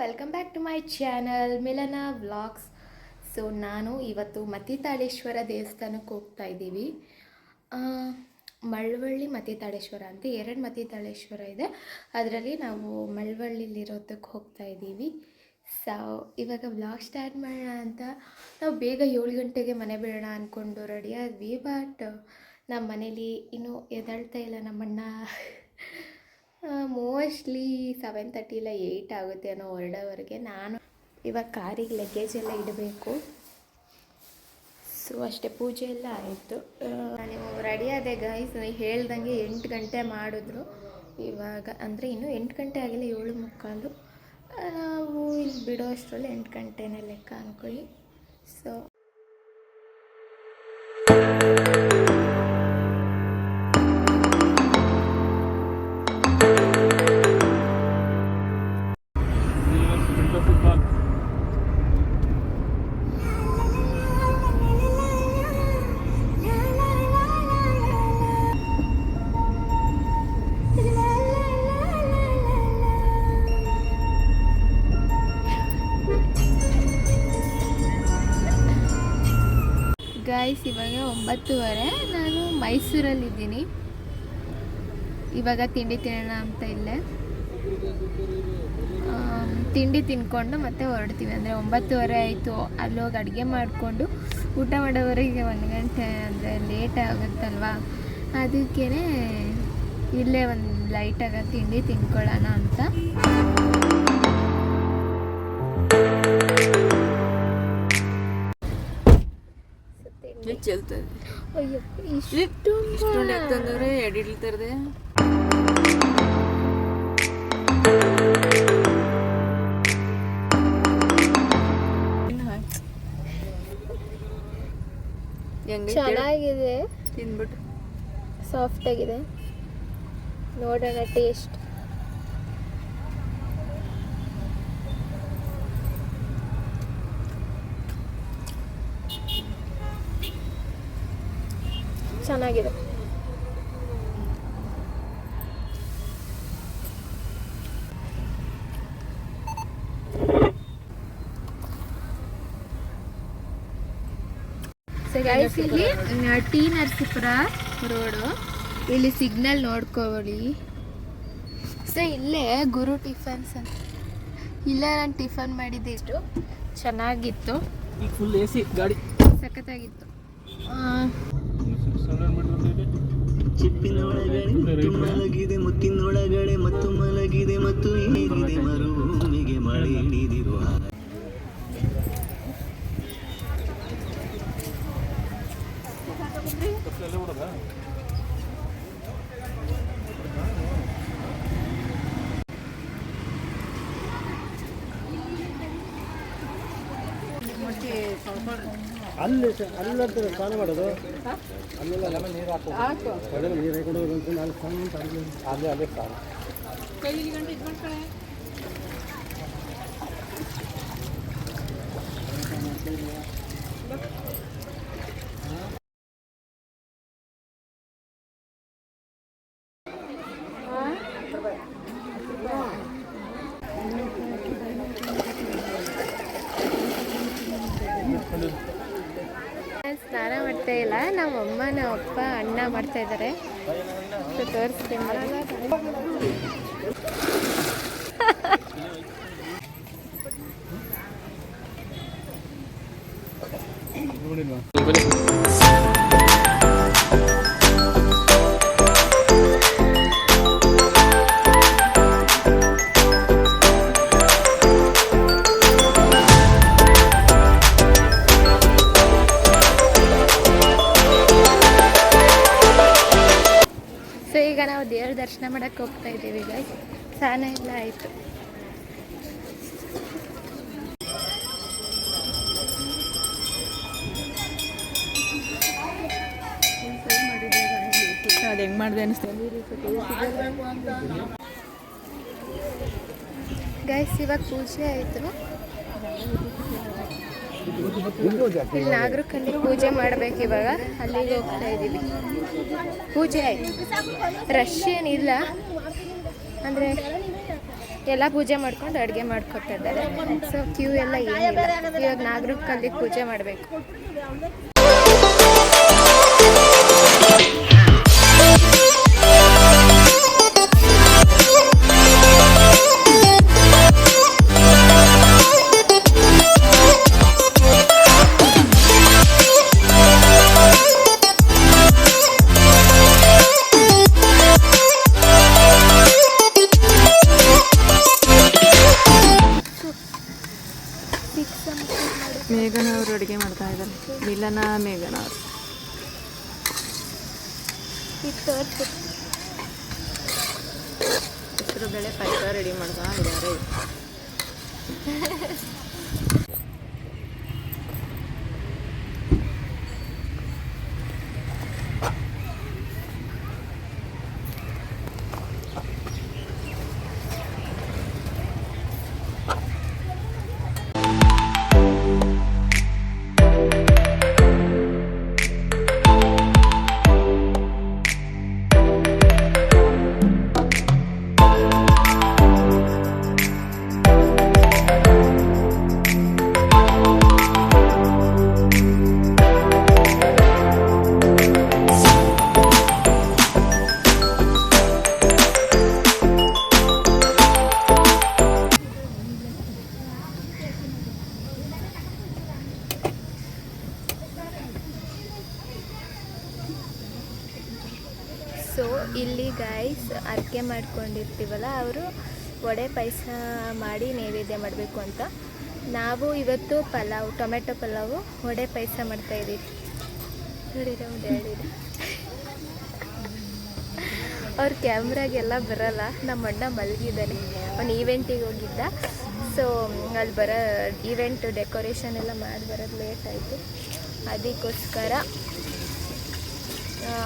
Welcome back to my channel Milana vlogs. So ನಾನು ಇವತ್ತು ಮತಿತಾಳೇಶ್ವರ ದೇವಸ್ಥಾನಕ್ಕೆ ಹೋಗ್ತಾ ಇದ್ದೀವಿ. ಮಳವಳ್ಳಿ ಮತಿತಾಳೇಶ್ವರ ಅಂತ ಎರಡು ಮತಿತಾಳೇಶ್ವರ ಇದೆ. ಅದರಲ್ಲಿ ನಾವು ಮಳವಳ್ಳಿಲಿರೋದಕ್ಕೆ ಹೋಗ್ತಾ ಇದ್ದೀವಿ. ಸೊ ಇವಾಗ ವ್ಲಾಗ್ ಸ್ಟಾರ್ಟ್ ಮಾಡೋಣ ಅಂತ ನಾವು ಬೇಗ 7 ಗಂಟೆಗೆ ಮನೆ ಬಿಡೋಣ ಅಂದ್ಕೊಂಡು ರೆಡಿ ಆದ್ವಿ. ಬಟ್ ನಮ್ಮ ಮನೇಲಿ ಇನ್ನೂ ಎದ್ದೇಳ್ತಾ ಇಲ್ಲ ನಮ್ಮಣ್ಣ. ಮೋಸ್ಟ್ಲಿ 7:30 ಇಲ್ಲ 8 ಆಗುತ್ತೆ ಅನ್ನೋ ಹೊರಡೋವರೆಗೆ. ನಾನು ಇವಾಗ ಕಾರಿಗೆ ಲಗೇಜ್ ಎಲ್ಲ ಇಡಬೇಕು. ಸೊ ಅಷ್ಟೇ, ಪೂಜೆ ಎಲ್ಲ ಆಯಿತು. ನಾನು ರೆಡಿ ಆದೆ ಗೈಸ್. ಹೇಳ್ದಂಗೆ 8 ಗಂಟೆ ಮಾಡಿದ್ರು. ಇವಾಗ ಅಂದರೆ ಇನ್ನೂ 8 ಗಂಟೆ ಆಗಿಲ್ಲ, 7:45. ನಾವು ಇಲ್ಲಿ ಬಿಡೋ ಅಷ್ಟರಲ್ಲಿ 8 ಗಂಟೆನೇ ಲೆಕ್ಕ ಅಂದ್ಕೊಳ್ಳಿ. ಸೊ ಗೈಸ್, ಇವಾಗ 9:30. ನಾನು ಮೈಸೂರಲ್ಲಿದ್ದೀನಿ. ಇವಾಗ ತಿಂಡಿ ತಿನ್ನೋಣ ಅಂತ ಇಲ್ಲೇ ತಿಂಡಿ ತಿನ್ಕೊಂಡು ಮತ್ತೆ ಹೊರಡ್ತೀವಿ. ಅಂದರೆ 9:30 ಆಯಿತು. ಅಲ್ಲೋಗಿ ಅಡುಗೆ ಮಾಡಿಕೊಂಡು ಊಟ ಮಾಡೋವರೆಗೆ 1 ಗಂಟೆ ಅಂದರೆ ಲೇಟ್ ಆಗುತ್ತಲ್ವ. ಅದಕ್ಕೇ ಇಲ್ಲೇ ಒಂದು ಲೈಟಾಗಿ ತಿಂಡಿ ತಿನ್ಕೊಳ್ಳೋಣ ಅಂತ. ಚಲ್ತದೆ. ಅಯ್ಯೋ, ಇಷ್ಟೊಂದು ಯಾಕಂದ್ರೆ ಎಡಿಡ್ತದೆ. ಚೆನ್ನಾಗಿದೆ, ತಿನ್ಬಿಟ್ಟು ಸಾಫ್ಟ್ ಆಗಿದೆ. ನೋಡೋಣ ಟೇಸ್ಟ್. ಚೆನ್ನಾಗಿದೆ. ಗೈಸ್, ಇಲ್ಲಿ ಟಿ ನರಸೀಪುರ ರೋಡು. ಇಲ್ಲಿ ಸಿಗ್ನಲ್ ನೋಡ್ಕೊಳ್ಳಿ. ಸೊ ಇಲ್ಲೇ ಗುರು ಟಿಫನ್ಸ್ ಅಂತ. ಇಲ್ಲೇ ನಾನು ಟಿಫನ್ ಮಾಡಿದ್ದೆ. ಇಷ್ಟು ಚೆನ್ನಾಗಿತ್ತು. ಫುಲ್ ಎ ಸಿ ಗಾಡಿ ಸಖತ್ತಾಗಿತ್ತು. ಚಿಪ್ಪಿನೊಳಗಡೆ ಮಲಗಿದೆ, ಮುತ್ತಿನೊಳಗಡೆ ಮತ್ತು ಮಲಗಿದೆ, ಮತ್ತು ಏರಿದೆ ಮರುಭೂಮಿಗೆ ಮಳೆ ಹಿಡಿದಿರುವ. ಅಲ್ಲಿ ಸ್ನಾನ ಮಾಡೋದು, ಅಲ್ಲೆಲ್ಲ ಲೆಮನ್ ನೀರು ಹಾಕಿ ಒಳ್ಳೆ ನೀರು ಹಾಕೊಂಡು ಹೋಗಿ ಅಲ್ಲಿ ಸ್ನಾನ ಅಲ್ಲೇ ಅಲ್ಲೇ ಸ್ನಾನ. ಸ್ನಾನ ಮಾಡ್ತಾ ಇಲ್ಲ, ನಮ್ಮಮ್ಮ ನಮ್ಮ ಅಪ್ಪ ಅಣ್ಣ ಮಾಡ್ತಾ ಇದ್ದಾರೆ. ತೋರಿಸ್ತೀನಿ. ಸೊ ಈಗ ನಾವು ದೇವ್ರ ದರ್ಶನ ಮಾಡೋಕ್ಕೆ ಹೋಗ್ತಾ ಇದ್ದೀವಿ. ಈಗ ಸ್ನಾನ ಎಲ್ಲ ಆಯಿತು. ಅದು ಹೆಂಗೆ ಮಾಡಿದೆ ಅನಿಸ್ತೇನೆ ಗೈಸ್. ಇವಾಗ ಪೂಜೆ ಆಯಿತು. ಇಲ್ಲಿ ನಾಗರಕಲ್ಲಿ ಪೂಜೆ ಮಾಡಬೇಕು. ಇವಾಗ ಅಲ್ಲಿಗೆ ಹೋಗ್ತಾ ಇದ್ದೀವಿ. ಪೂಜೆ ಆಯಿತು. ರಶ್ ಏನಿಲ್ಲ, ಅಂದರೆ ಎಲ್ಲ ಪೂಜೆ ಮಾಡ್ಕೊಂಡು ಅಡುಗೆ ಮಾಡ್ಕೊತಾ ಇದ್ದಾರೆ. ಸೊ ಕ್ಯೂ ಎಲ್ಲ ಏನಿಲ್ಲ. ಇವಾಗ ನಾಗರ ಕಲ್ಲಿಗೆ ಪೂಜೆ ಮಾಡಬೇಕು. ಮೇಘನ ಅವರು ಅಡುಗೆ ಮಾಡ್ತಾ ಇದ್ದಾರೆ. ಮಿಲನ ಮೇಘನ ಅವರು ಹೆಸರು ಬೇಳೆ ಪಾಯಸ ರೆಡಿ ಮಾಡ್ತಾ ಇದ್ದಾರೆ. ಸೊ ಇಲ್ಲಿ ಗೈಸ್ ಅರ್ಕೆ ಮಾಡ್ಕೊಂಡಿರ್ತೀವಲ್ಲ, ಅವರು ವಡೆ ಪಾಯಸ ಮಾಡಿ ನೈವೇದ್ಯ ಮಾಡಬೇಕು ಅಂತ. ನಾವು ಇವತ್ತು ಪಲಾವ್, ಟೊಮೆಟೊ ಪಲಾವು, ವಡೆ ಪಾಯಸ ಮಾಡ್ತಾಯಿದ್ದೀವಿ. ನೋಡಿರ ಹೇಳಿದೆ ಅವ್ರ ಕ್ಯಾಮ್ರಾಗೆಲ್ಲ ಬರಲ್ಲ. ನಮ್ಮ ಅಣ್ಣ ಮಲಗಿದ್ದಾನೆ, ಅವ್ನು ಈವೆಂಟಿಗೆ ಹೋಗಿದ್ದ. ಸೊ ಅಲ್ಲಿ ಈವೆಂಟ್ ಡೆಕೋರೇಷನ್ ಎಲ್ಲ ಮಾಡಿ ಬರೋದು ಲೇಟ್ ಆಯಿತು. ಅದಕ್ಕೋಸ್ಕರ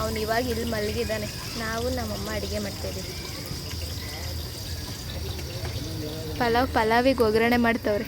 ಅವನು ಇವಾಗ ಇಲ್ಲಿ ಮಲಗಿದ್ದಾನೆ. ನಾವು ನಮ್ಮಮ್ಮ ಅಡುಗೆ ಮಾಡ್ತಾಯಿದ್ದೀವಿ. ಪಲಾವಿಗೆ ಒಗ್ಗರಣೆ ಮಾಡ್ತವ್ರೆ.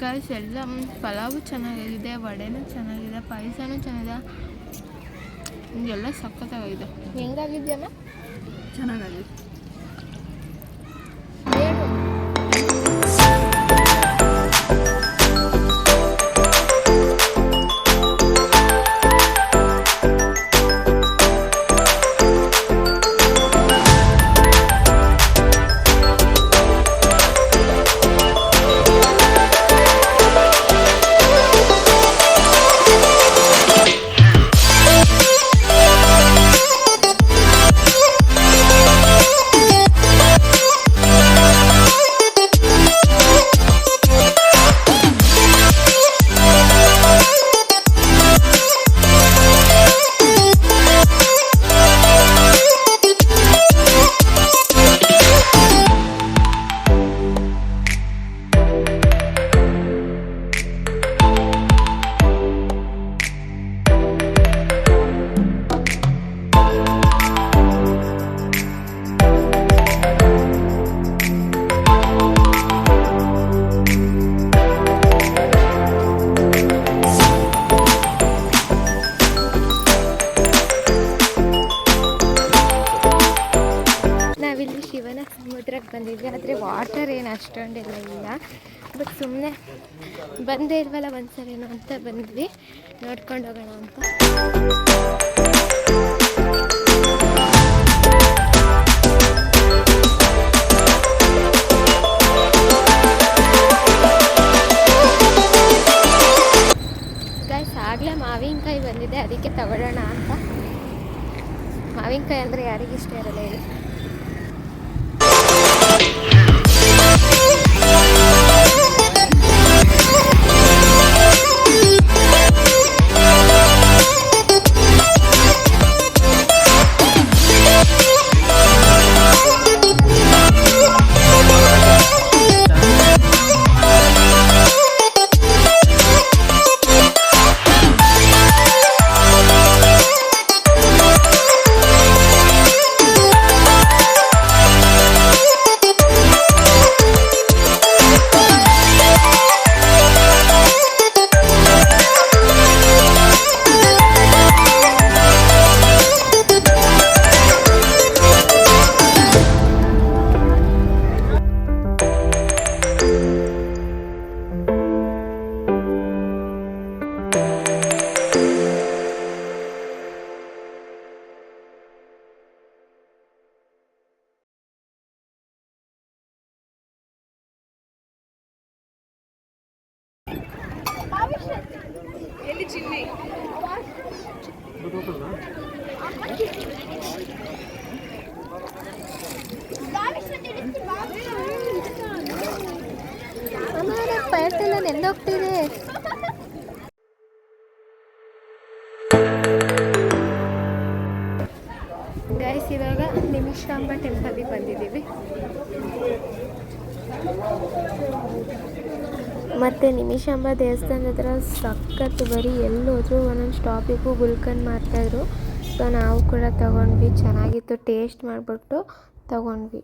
ಗೈಸ್ ಎಲ್ಲ ಪಲಾವು ಚೆನ್ನಾಗಿದೆ, ವಡೆನೂ ಚೆನ್ನಾಗಿದೆ, ಪಾಯಸನೂ ಚೆನ್ನಾಗಿದೆ, ಎಲ್ಲ ಸಖತ್ತಾಗಿದೆ. ಹೆಂಗಾಗಿದೆಯಮ್ಮ? ಚೆನ್ನಾಗಿದೆ. ಅಷ್ಟೊಂದೆಲ್ಲ ಇಲ್ಲ. ಬಟ್ ಸುಮ್ಮನೆ ಬಂದೇ ಇಲ್ವಲ್ಲ ಒಂದ್ಸರಿನೋ ಅಂತ ಬಂದ್ವಿ, ನೋಡ್ಕೊಂಡು ಹೋಗೋಣ ಅಂತ. ಆಗಲೇ ಮಾವಿನಕಾಯಿ ಬಂದಿದೆ, ಅದಕ್ಕೆ ತಗೊಳ್ಳೋಣ ಅಂತ. ಮಾವಿನಕಾಯಿ ಅಂದರೆ ಯಾರಿಗಿಷ್ಟ ಇರಲ್ಲ ಹೇಳಿ. ಪೈರ್ತೆಲ್ಲ ನೆಂದೋಗ್ತಿದೆ. ಗೈಸ್, ಇವಾಗ ನಿಮಿಷಾಂಬ ಟೆಂಪಲ್ಗೆ ಬಂದಿದ್ದೀವಿ. ಮತ್ತು ನಿಮಿಷಾಂಬ ದೇವಸ್ಥಾನದ ಹತ್ರ ಸಖತ್ತು, ಬರೀ ಎಲ್ಲೋದ್ರೂ ಒಂದೊಂದು ಸ್ಟಾಪಿಗೂ ಗುಲ್ಕನ್ ಮಾಡ್ತಾಯಿದ್ರು. ಸೊ ನಾವು ಕೂಡ ತಗೊಂಡ್ವಿ, ಚೆನ್ನಾಗಿತ್ತು, ಟೇಸ್ಟ್ ಮಾಡಿಬಿಟ್ಟು ತಗೊಂಡ್ವಿ.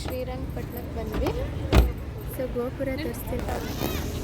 ಶ್ರೀರಂಗಪಟ್ಟಣಕ್ಕೆ ಬಂದ್ವಿ. ಸೊ ಗೋಪುರ ತೋರಿಸ್ತೀನಿ.